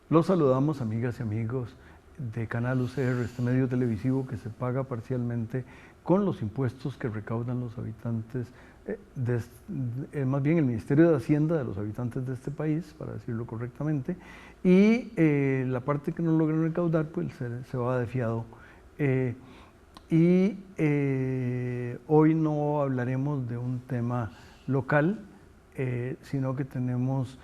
Los saludamos, amigas y amigos de Canal UCR, este medio televisivo que se paga parcialmente con los impuestos que recaudan los habitantes, más bien el Ministerio de Hacienda de los habitantes de este país, para decirlo correctamente, y la parte que no logran recaudar pues se va de fiado. Hoy no hablaremos de un tema local, sino que tenemos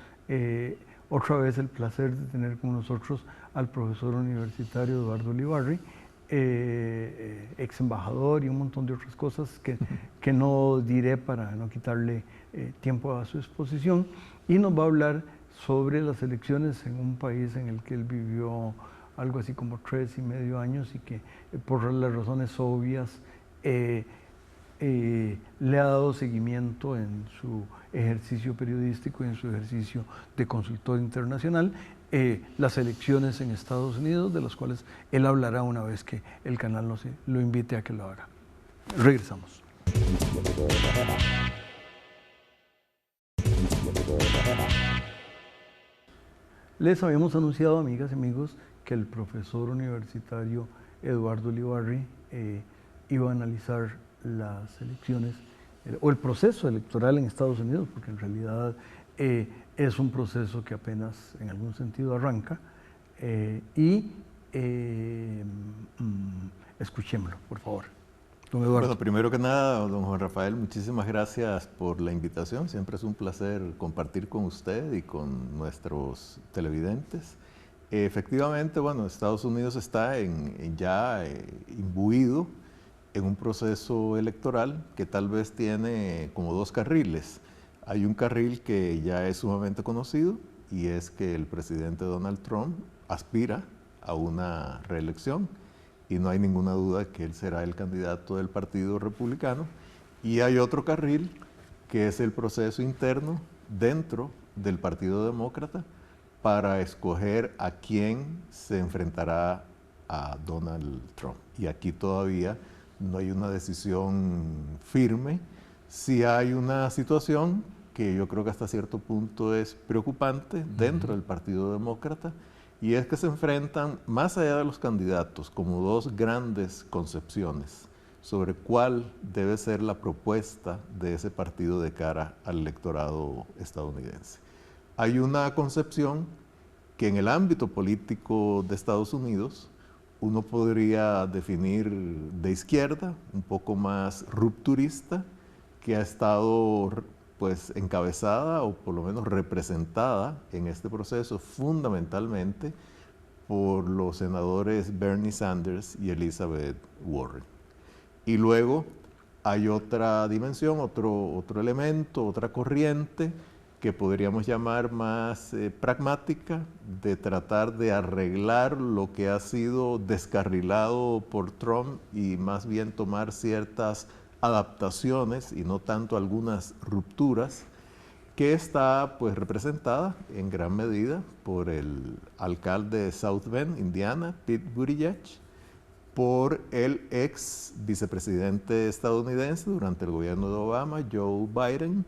otra vez el placer de tener con nosotros al profesor universitario Eduardo Ulibarri, ex embajador y un montón de otras cosas que no diré para no quitarle tiempo a su exposición, y nos va a hablar sobre las elecciones en un país en el que él vivió algo así como 3,5 años y que por las razones obvias le ha dado seguimiento en su ejercicio periodístico y en su ejercicio de consultor internacional, las elecciones en Estados Unidos, de las cuales él hablará una vez que el canal lo invite a que lo haga. Regresamos. Les habíamos anunciado, amigas y amigos, que el profesor universitario Eduardo Ulibarri iba a analizar las elecciones o el proceso electoral en Estados Unidos, porque en realidad es un proceso que apenas en algún sentido arranca, escuchémoslo, por favor. Don Eduardo. Bueno, primero que nada, don Juan Rafael, muchísimas gracias por la invitación. Siempre es un placer compartir con usted y con nuestros televidentes. Efectivamente, bueno, Estados Unidos está ya imbuido en un proceso electoral que tal vez tiene como dos carriles. Hay un carril que ya es sumamente conocido y es que el presidente Donald Trump aspira a una reelección y no hay ninguna duda que él será el candidato del Partido Republicano. Y hay otro carril que es el proceso interno dentro del Partido Demócrata para escoger a quién se enfrentará a Donald Trump. Y aquí todavía no hay una decisión firme. Sí hay una situación que yo creo que hasta cierto punto es preocupante dentro del Partido Demócrata, y es que se enfrentan, más allá de los candidatos, como dos grandes concepciones sobre cuál debe ser la propuesta de ese partido de cara al electorado estadounidense. Hay una concepción que en el ámbito político de Estados Unidos uno podría definir de izquierda, un poco más rupturista, que ha estado pues encabezada o por lo menos representada en este proceso fundamentalmente por los senadores Bernie Sanders y Elizabeth Warren. Y luego hay otra dimensión, otro elemento, otra corriente que podríamos llamar más pragmática, de tratar de arreglar lo que ha sido descarrilado por Trump y más bien tomar ciertas adaptaciones y no tanto algunas rupturas, que está pues representada en gran medida por el alcalde de South Bend, Indiana, Pete Buttigieg, por el ex vicepresidente estadounidense durante el gobierno de Obama, Joe Biden,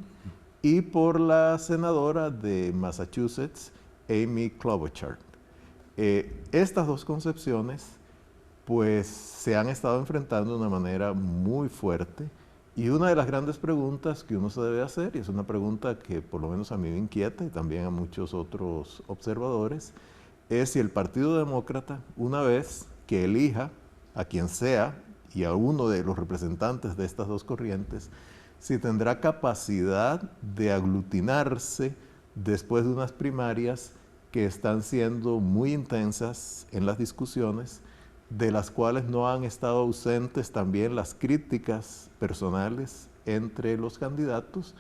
y por la senadora de Massachusetts, Amy Klobuchar. Estas dos concepciones pues se han estado enfrentando de una manera muy fuerte, y una de las grandes preguntas que uno se debe hacer, y es una pregunta que por lo menos a mí me inquieta y también a muchos otros observadores, es si el Partido Demócrata, una vez que elija a quien sea y a uno de los representantes de estas dos corrientes, si tendrá capacidad de aglutinarse después de unas primarias que están siendo muy intensas en las discusiones, de las cuales no han estado ausentes también las críticas personales entre los candidatos,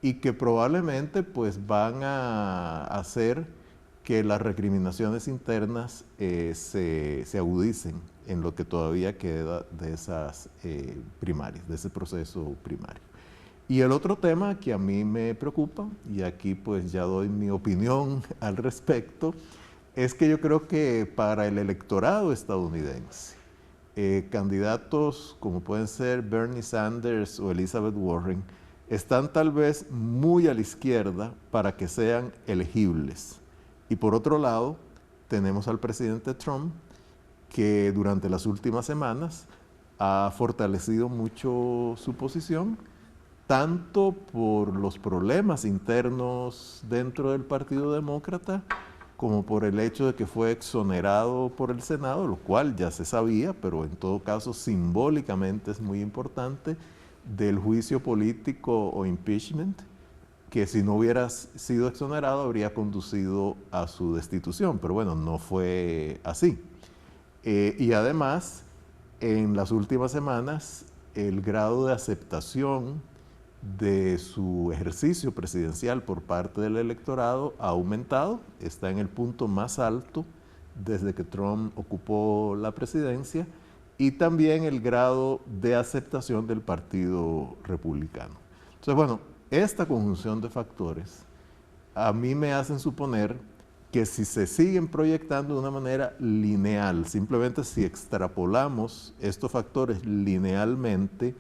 y que probablemente pues van a hacer que las recriminaciones internas se agudicen en lo que todavía queda de esas primarias, de ese proceso primario. Y el otro tema que a mí me preocupa, y aquí pues ya doy mi opinión al respecto, es que yo creo que para el electorado estadounidense, candidatos como pueden ser Bernie Sanders o Elizabeth Warren, están tal vez muy a la izquierda para que sean elegibles. Y por otro lado, tenemos al presidente Trump, que durante las últimas semanas ha fortalecido mucho su posición, tanto por los problemas internos dentro del Partido Demócrata, como por el hecho de que fue exonerado por el Senado, lo cual ya se sabía, pero en todo caso simbólicamente es muy importante, del juicio político o impeachment, que si no hubiera sido exonerado habría conducido a su destitución, pero bueno, no fue así. Y además, en las últimas semanas, el grado de aceptación de su ejercicio presidencial por parte del electorado ha aumentado, está en el punto más alto desde que Trump ocupó la presidencia, y también el grado de aceptación del Partido Republicano. Entonces, bueno, esta conjunción de factores a mí me hacen suponer que si se siguen proyectando de una manera lineal, simplemente si extrapolamos estos factores linealmente,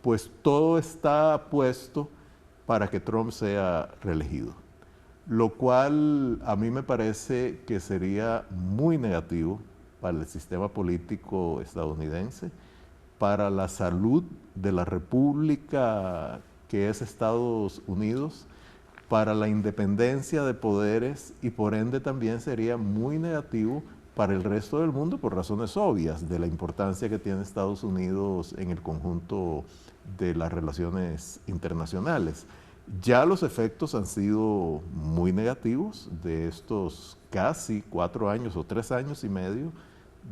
pues todo está puesto para que Trump sea reelegido. Lo cual a mí me parece que sería muy negativo para el sistema político estadounidense, para la salud de la república que es Estados Unidos, para la independencia de poderes, y por ende también sería muy negativo para el resto del mundo por razones obvias de la importancia que tiene Estados Unidos en el conjunto de las relaciones internacionales. Ya los efectos han sido muy negativos de estos casi 4 años o 3 años y medio,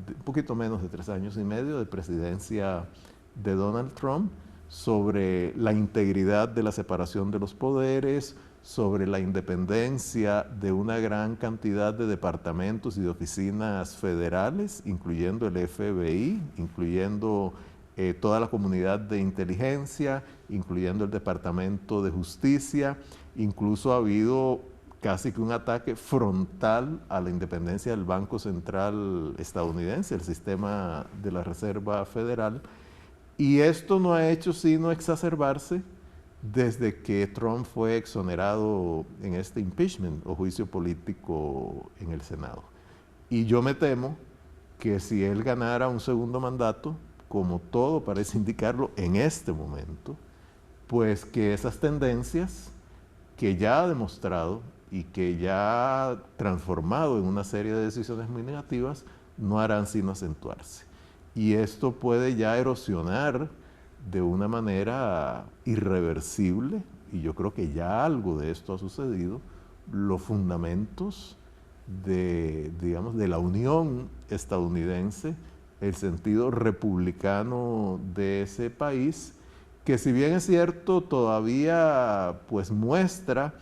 un poquito menos de 3 años y medio de presidencia de Donald Trump, sobre la integridad de la separación de los poderes, sobre la independencia de una gran cantidad de departamentos y de oficinas federales, incluyendo el FBI, incluyendo toda la comunidad de inteligencia, incluyendo el Departamento de Justicia. Incluso ha habido casi que un ataque frontal a la independencia del Banco Central estadounidense, el sistema de la Reserva Federal. Y esto no ha hecho sino exacerbarse desde que Trump fue exonerado en este impeachment o juicio político en el Senado. Y yo me temo que si él ganara un segundo mandato, como todo parece indicarlo en este momento, pues que esas tendencias que ya ha demostrado y que ya ha transformado en una serie de decisiones muy negativas, no harán sino acentuarse. Y esto puede ya erosionar de una manera irreversible, y yo creo que ya algo de esto ha sucedido, los fundamentos de, digamos, de la Unión estadounidense, el sentido republicano de ese país, que si bien es cierto, todavía pues muestra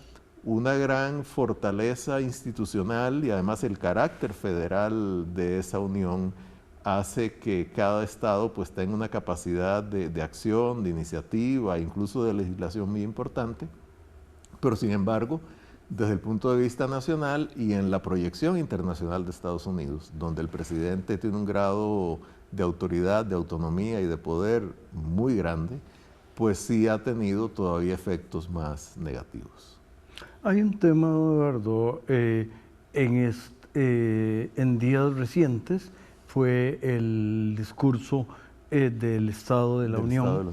una gran fortaleza institucional, y además el carácter federal de esa unión hace que cada estado pues tenga una capacidad de acción, de iniciativa, incluso de legislación muy importante, pero sin embargo, desde el punto de vista nacional y en la proyección internacional de Estados Unidos, donde el presidente tiene un grado de autoridad, de autonomía y de poder muy grande, pues sí ha tenido todavía efectos más negativos. Hay un tema, Eduardo, en días recientes fue el discurso del Estado de la Unión,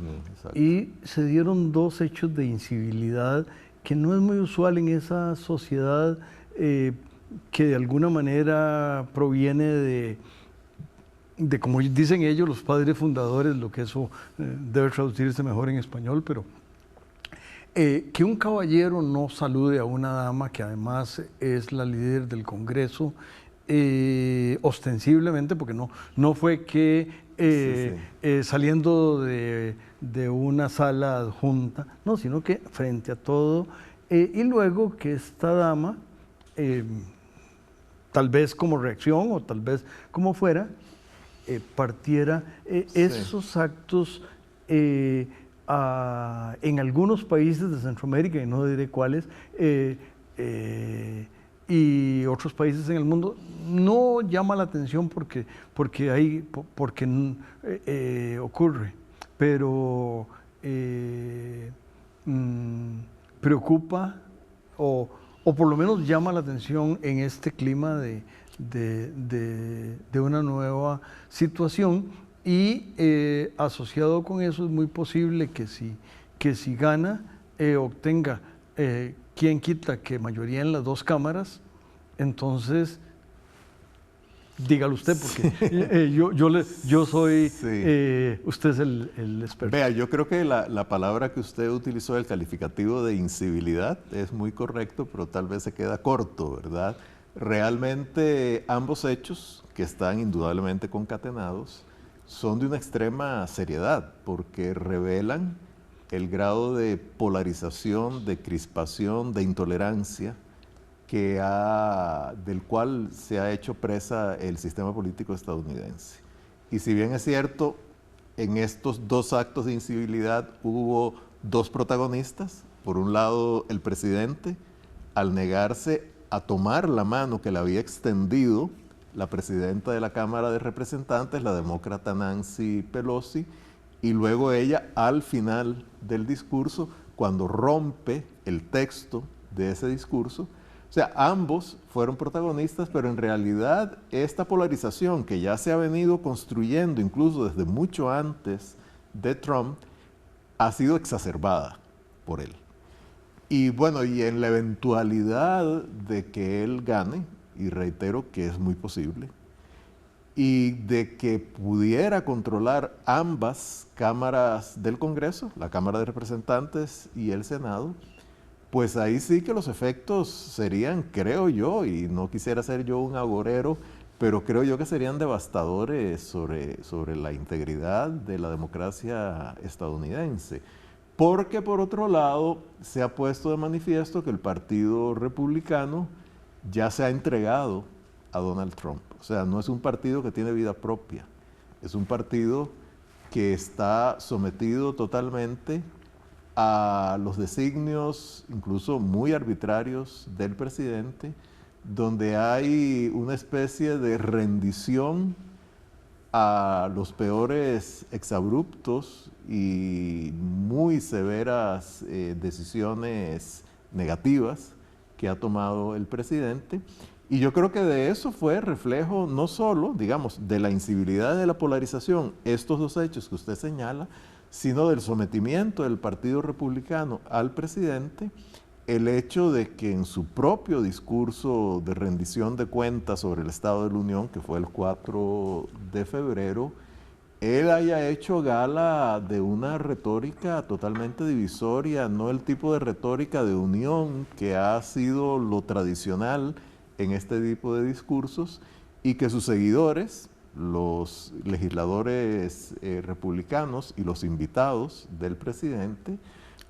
y se dieron 2 hechos de incivilidad que no es muy usual en esa sociedad que de alguna manera proviene de, como dicen ellos, los padres fundadores, lo que eso debe traducirse mejor en español, pero que un caballero no salude a una dama que además es la líder del Congreso, ostensiblemente, porque no fue que saliendo de una sala adjunta, no, sino que frente a todo, y luego que esta dama tal vez como reacción o tal vez como fuera, partiera esos actos en algunos países de Centroamérica, y no diré cuáles, y otros países en el mundo, no llama la atención porque ocurre, pero preocupa o por lo menos llama la atención en este clima de una nueva situación, y asociado con eso es muy posible que si gana, obtenga, quien quita que mayoría en las dos cámaras. Entonces, dígalo usted, porque yo soy, usted es el experto. Vea, yo creo que la palabra que usted utilizó, el calificativo de incivilidad, es muy correcto, pero tal vez se queda corto, ¿verdad? Realmente ambos hechos, que están indudablemente concatenados, son de una extrema seriedad, porque revelan el grado de polarización, de crispación, de intolerancia del cual se ha hecho presa el sistema político estadounidense. Y si bien es cierto, en estos dos actos de incivilidad hubo dos protagonistas. Por un lado, el presidente, al negarse a tomar la mano que le había extendido la presidenta de la Cámara de Representantes, la demócrata Nancy Pelosi, y luego ella, al final del discurso, cuando rompe el texto de ese discurso. O sea, ambos fueron protagonistas, pero en realidad esta polarización que ya se ha venido construyendo incluso desde mucho antes de Trump, ha sido exacerbada por él. Y bueno, y en la eventualidad de que él gane, y reitero que es muy posible, y de que pudiera controlar ambas cámaras del Congreso, la Cámara de Representantes y el Senado, pues ahí sí que los efectos serían, creo yo, y no quisiera ser yo un agorero, pero creo yo que serían devastadores sobre la integridad de la democracia estadounidense. Porque por otro lado se ha puesto de manifiesto que el Partido Republicano ya se ha entregado a Donald Trump. O sea, no es un partido que tiene vida propia, es un partido que está sometido totalmente a los designios, incluso muy arbitrarios, del presidente, donde hay una especie de rendición a los peores exabruptos y muy severas decisiones negativas que ha tomado el presidente. Y yo creo que de eso fue reflejo no solo, digamos, de la incivilidad de la polarización, estos dos hechos que usted señala, sino del sometimiento del Partido Republicano al presidente, el hecho de que en su propio discurso de rendición de cuentas sobre el Estado de la Unión, que fue el 4 de febrero, él haya hecho gala de una retórica totalmente divisoria, no el tipo de retórica de unión que ha sido lo tradicional en este tipo de discursos, y que sus seguidores, los legisladores republicanos y los invitados del presidente,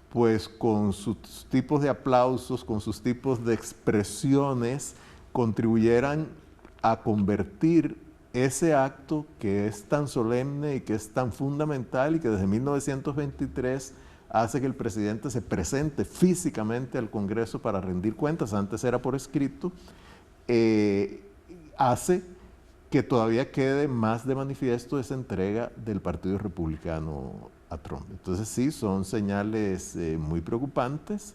pues con sus tipos de aplausos, con sus tipos de expresiones, contribuyeran a convertir ese acto que es tan solemne y que es tan fundamental y que desde 1923 hace que el presidente se presente físicamente al Congreso para rendir cuentas, antes era por escrito, hace que todavía quede más de manifiesto esa entrega del Partido Republicano a Trump. Entonces sí, son señales muy preocupantes.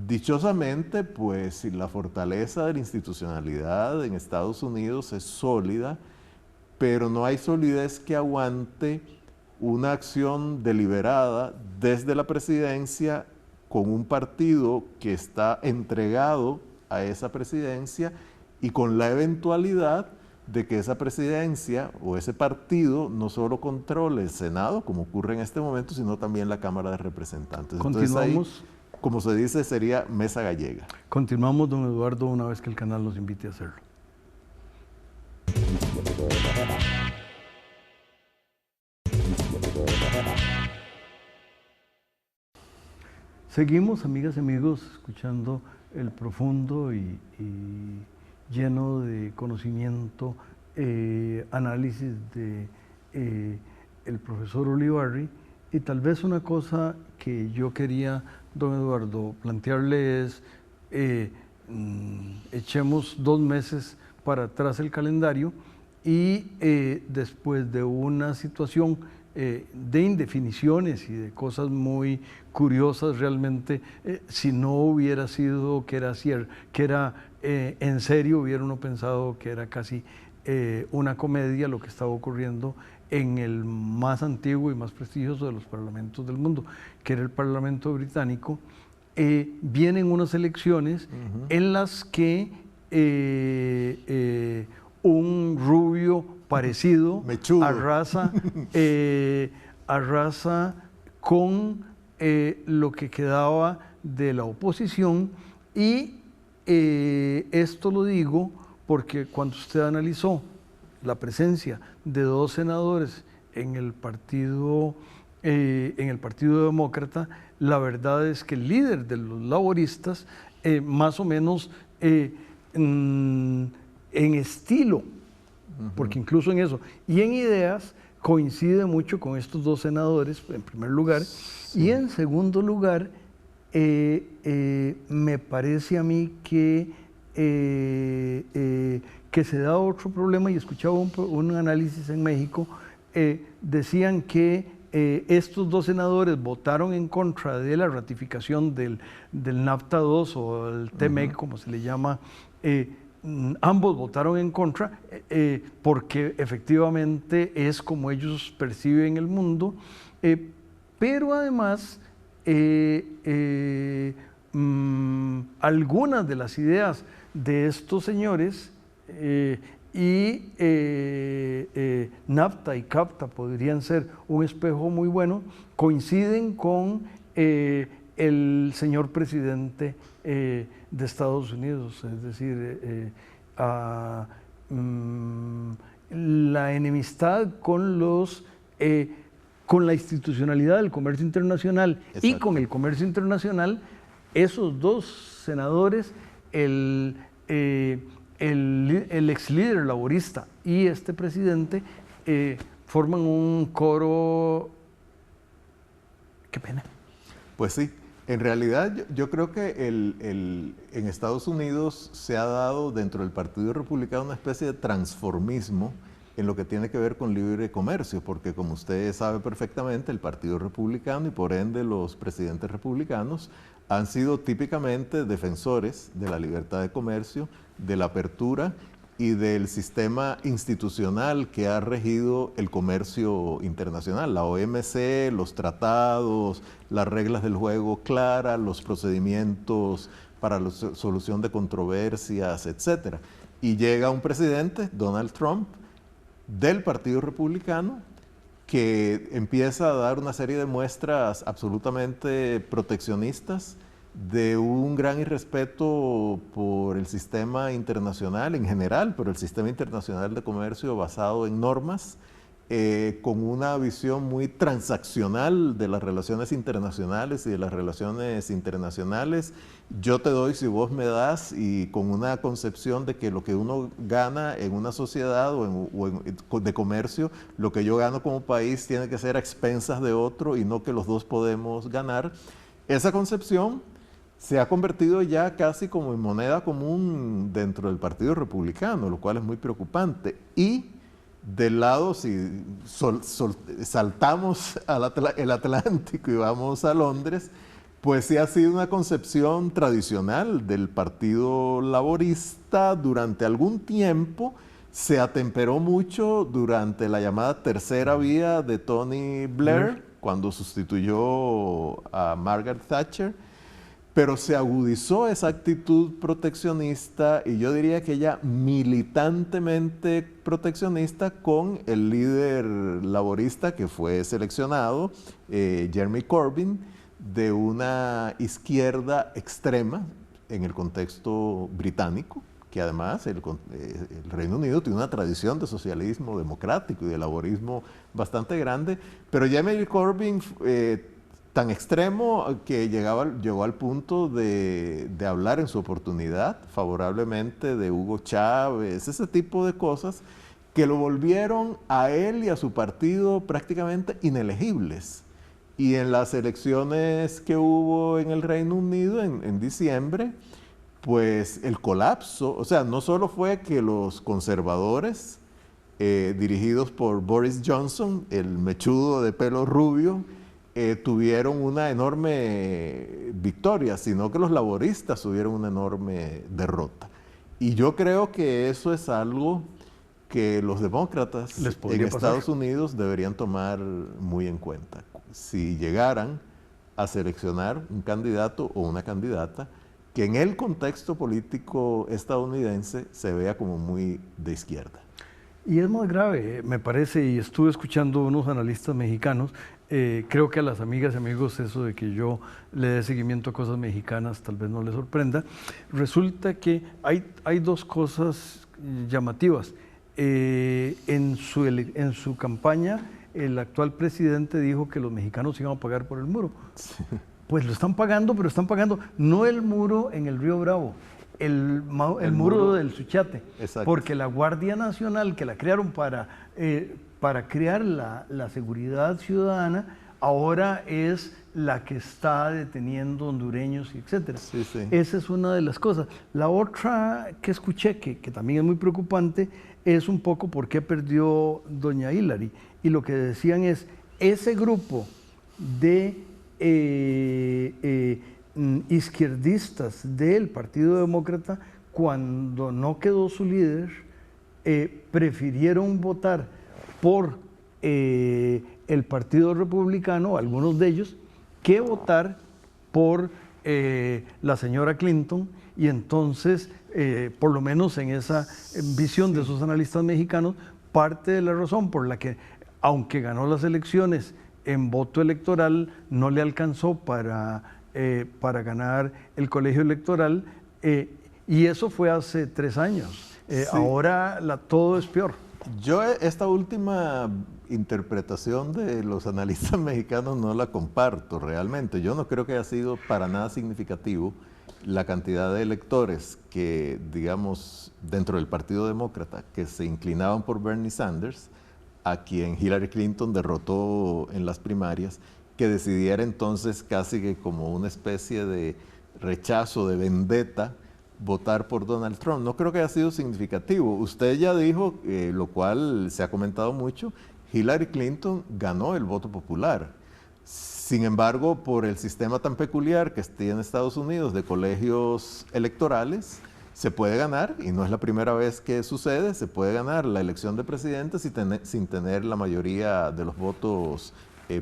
Dichosamente, pues la fortaleza de la institucionalidad en Estados Unidos es sólida, pero no hay solidez que aguante una acción deliberada desde la presidencia con un partido que está entregado a esa presidencia y con la eventualidad de que esa presidencia o ese partido no solo controle el Senado, como ocurre en este momento, sino también la Cámara de Representantes. Continuamos. Entonces ahí, como se dice, sería mesa gallega. Continuamos, don Eduardo, una vez que el canal nos invite a hacerlo. Seguimos, amigas y amigos, escuchando el profundo y lleno de conocimiento, análisis de el profesor Ulibarri. Y tal vez una cosa que yo quería, don Eduardo, plantearle es, echemos 2 meses para atrás el calendario y después de una situación de indefiniciones y de cosas muy curiosas realmente, si no hubiera sido que era en serio, hubiera uno pensado que era casi una comedia lo que estaba ocurriendo en el más antiguo y más prestigioso de los parlamentos del mundo, que era el Parlamento británico. Vienen unas elecciones en las que un rubio parecido arrasa con lo que quedaba de la oposición, y esto lo digo porque cuando usted analizó la presencia de 2 senadores en el Partido Demócrata, la verdad es que el líder de los laboristas, más o menos en estilo, porque incluso en eso, y en ideas, coincide mucho con estos 2 senadores, en primer lugar, y en segundo lugar, me parece a mí que se da otro problema, y escuchaba un análisis en México, decían que estos 2 senadores votaron en contra de la ratificación del NAFTA 2 o el TMEC, como se le llama. Ambos votaron en contra porque efectivamente es como ellos perciben el mundo, pero además algunas de las ideas de estos señores y NAFTA y CAFTA podrían ser un espejo muy bueno, coinciden con el señor presidente de Estados Unidos, es decir, la enemistad con con la institucionalidad del comercio internacional. Exacto. Y con el comercio internacional, esos 2 senadores, el ex líder laborista y este presidente, forman un coro. Qué pena. Pues sí, en realidad yo creo que en Estados Unidos se ha dado dentro del Partido Republicano una especie de transformismo en lo que tiene que ver con libre comercio, porque como usted sabe perfectamente, el Partido Republicano y por ende los presidentes republicanos han sido típicamente defensores de la libertad de comercio, de la apertura y del sistema institucional que ha regido el comercio internacional, la OMC, los tratados, las reglas del juego claras, los procedimientos para la solución de controversias, etc. Y llega un presidente, Donald Trump, del Partido Republicano, que empieza a dar una serie de muestras absolutamente proteccionistas, de un gran irrespeto por el sistema internacional en general, pero el sistema internacional de comercio basado en normas, con una visión muy transaccional de las relaciones internacionales y de las relaciones internacionales. Yo te doy si vos me das, y con una concepción de que lo que uno gana en una sociedad de comercio, lo que yo gano como país tiene que ser a expensas de otro y no que los dos podemos ganar. Esa concepción se ha convertido ya casi como en moneda común dentro del Partido Republicano, lo cual es muy preocupante. Y del lado, si saltamos el Atlántico y vamos a Londres, pues sí ha sido una concepción tradicional del Partido Laborista durante algún tiempo. Se atemperó mucho durante la llamada tercera vía de Tony Blair, cuando sustituyó a Margaret Thatcher, pero se agudizó esa actitud proteccionista, y yo diría que ya militantemente proteccionista, con el líder laborista que fue seleccionado, Jeremy Corbyn, de una izquierda extrema en el contexto británico, que además el Reino Unido tiene una tradición de socialismo democrático y de laborismo bastante grande, pero Jeremy Corbyn tan extremo que llegó al punto de hablar en su oportunidad favorablemente de Hugo Chávez, ese tipo de cosas que lo volvieron a él y a su partido prácticamente inelegibles. Y en las elecciones que hubo en el Reino Unido en diciembre, pues el colapso, o sea, no solo fue que los conservadores, dirigidos por Boris Johnson, el mechudo de pelo rubio, tuvieron una enorme victoria, sino que los laboristas tuvieron una enorme derrota. Y yo creo que eso es algo que los demócratas en Estados Unidos deberían tomar muy en cuenta. Si llegaran a seleccionar un candidato o una candidata que en el contexto político estadounidense se vea como muy de izquierda. Y es muy grave, me parece, y estuve escuchando unos analistas mexicanos, creo que a las amigas y amigos eso de que yo le dé seguimiento a cosas mexicanas tal vez no les sorprenda. Resulta que hay dos cosas llamativas. En su campaña, el actual presidente dijo que los mexicanos iban a pagar por el muro. Sí. Pues lo están pagando, pero están pagando no el muro en el Río Bravo, el muro del Suchiate. Exacto. Porque la Guardia Nacional, que la crearon para crear la seguridad ciudadana, ahora es la que está deteniendo hondureños, etc. Sí, sí. Esa es una de las cosas. La otra que escuché, que también es muy preocupante, es un poco por qué perdió doña Hillary. Y lo que decían es, ese grupo de izquierdistas del Partido Demócrata, cuando no quedó su líder, prefirieron votar por el Partido Republicano, algunos de ellos, que votar por la señora Clinton. Y entonces, por lo menos en esa visión de esos analistas mexicanos, parte de la razón por la que, aunque ganó las elecciones en voto electoral, no le alcanzó para ganar el colegio electoral, y eso fue hace 3 años. Sí. Ahora todo es peor. Yo esta última interpretación de los analistas mexicanos no la comparto realmente. Yo no creo que haya sido para nada significativo la cantidad de electores que, digamos, dentro del Partido Demócrata, que se inclinaban por Bernie Sanders, a quien Hillary Clinton derrotó en las primarias, que decidiera entonces casi que como una especie de rechazo, de vendetta, votar por Donald Trump. No creo que haya sido significativo. Usted ya dijo, lo cual se ha comentado mucho, Hillary Clinton ganó el voto popular. Sin embargo, por el sistema tan peculiar que tiene en Estados Unidos de colegios electorales, se puede ganar, y no es la primera vez que sucede, se puede ganar la elección de presidente sin tener la mayoría de los votos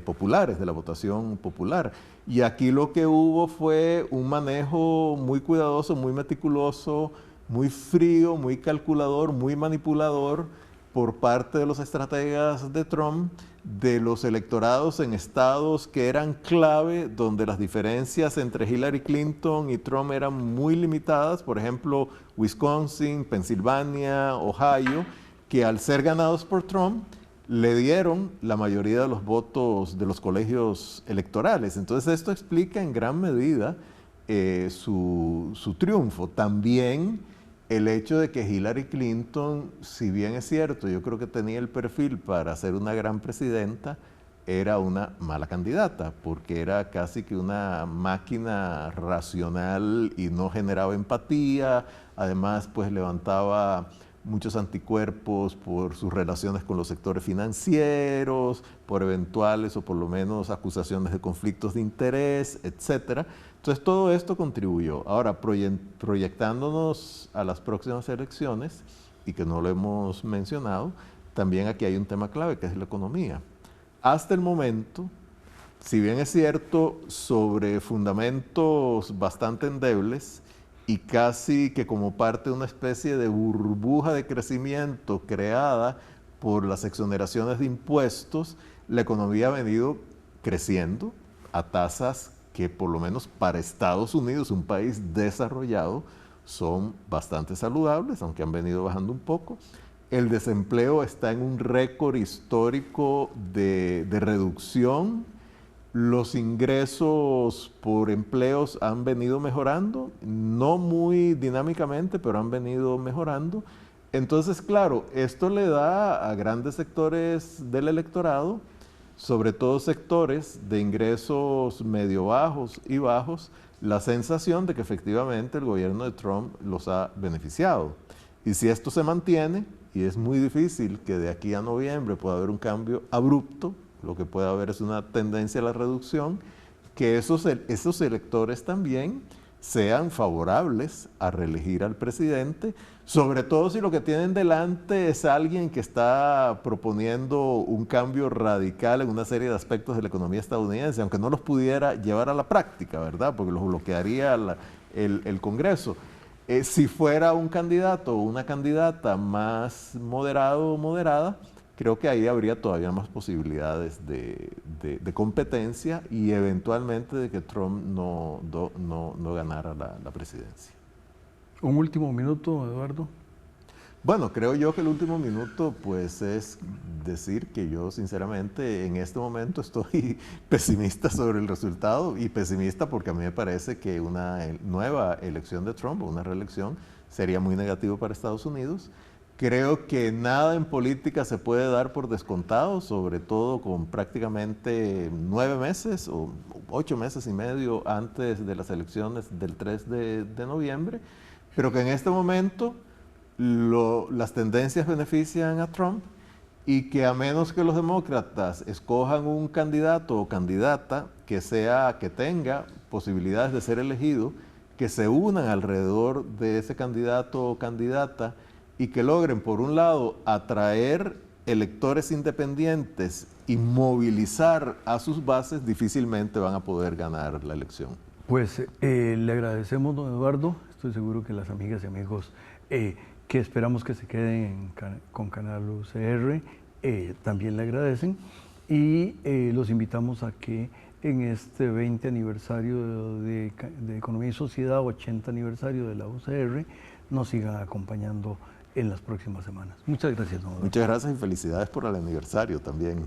populares, de la votación popular. Y aquí lo que hubo fue un manejo muy cuidadoso, muy meticuloso, muy frío, muy calculador, muy manipulador por parte de los estrategas de Trump, de los electorados en estados que eran clave, donde las diferencias entre Hillary Clinton y Trump eran muy limitadas, por ejemplo, Wisconsin, Pensilvania, Ohio, que al ser ganados por Trump, le dieron la mayoría de los votos de los colegios electorales. Entonces esto explica en gran medida su triunfo. También el hecho de que Hillary Clinton, si bien es cierto, yo creo que tenía el perfil para ser una gran presidenta, era una mala candidata, porque era casi que una máquina racional y no generaba empatía. Además, pues levantaba muchos anticuerpos por sus relaciones con los sectores financieros, por eventuales o por lo menos acusaciones de conflictos de interés, etcétera. Entonces todo esto contribuyó. Ahora, proyectándonos a las próximas elecciones, y que no lo hemos mencionado, también aquí hay un tema clave que es la economía. Hasta el momento, si bien es cierto, sobre fundamentos bastante endebles, y casi que como parte de una especie de burbuja de crecimiento creada por las exoneraciones de impuestos, la economía ha venido creciendo a tasas que por lo menos para Estados Unidos, un país desarrollado, son bastante saludables, aunque han venido bajando un poco. El desempleo está en un récord histórico de reducción. los ingresos por empleos han venido mejorando, no muy dinámicamente, pero han venido mejorando. Entonces, claro, esto le da a grandes sectores del electorado, sobre todo sectores de ingresos medio bajos y bajos, la sensación de que efectivamente el gobierno de Trump los ha beneficiado. Y si esto se mantiene, y es muy difícil que de aquí a noviembre pueda haber un cambio abrupto, lo que puede haber es una tendencia a la reducción, que esos electores también sean favorables a reelegir al presidente, sobre todo si lo que tienen delante es alguien que está proponiendo un cambio radical en una serie de aspectos de la economía estadounidense, aunque no los pudiera llevar a la práctica, ¿verdad? Porque los bloquearía el Congreso. Si fuera un candidato o una candidata más moderado o moderada, creo que ahí habría todavía más posibilidades de competencia y eventualmente de que Trump no ganara la presidencia. Un último minuto, Eduardo. Bueno, creo yo que el último minuto pues es decir que yo sinceramente en este momento estoy pesimista sobre el resultado, y pesimista porque a mí me parece que una nueva elección de Trump o una reelección sería muy negativo para Estados Unidos. Creo que nada en política se puede dar por descontado, sobre todo con prácticamente 9 meses o 8 meses y medio antes de las elecciones del 3 de noviembre, pero que en este momento las tendencias benefician a Trump, y que a menos que los demócratas escojan un candidato o candidata que tenga posibilidades de ser elegido, que se unan alrededor de ese candidato o candidata y que logren, por un lado, atraer electores independientes y movilizar a sus bases, difícilmente van a poder ganar la elección. Pues le agradecemos, don Eduardo. Estoy seguro que las amigas y amigos que esperamos que se queden con Canal UCR también le agradecen, y los invitamos a que en este 20 aniversario de Economía y Sociedad, 80 aniversario de la UCR, nos sigan acompañando en las próximas semanas. Muchas gracias, don Eduardo. Muchas gracias y felicidades por el aniversario también.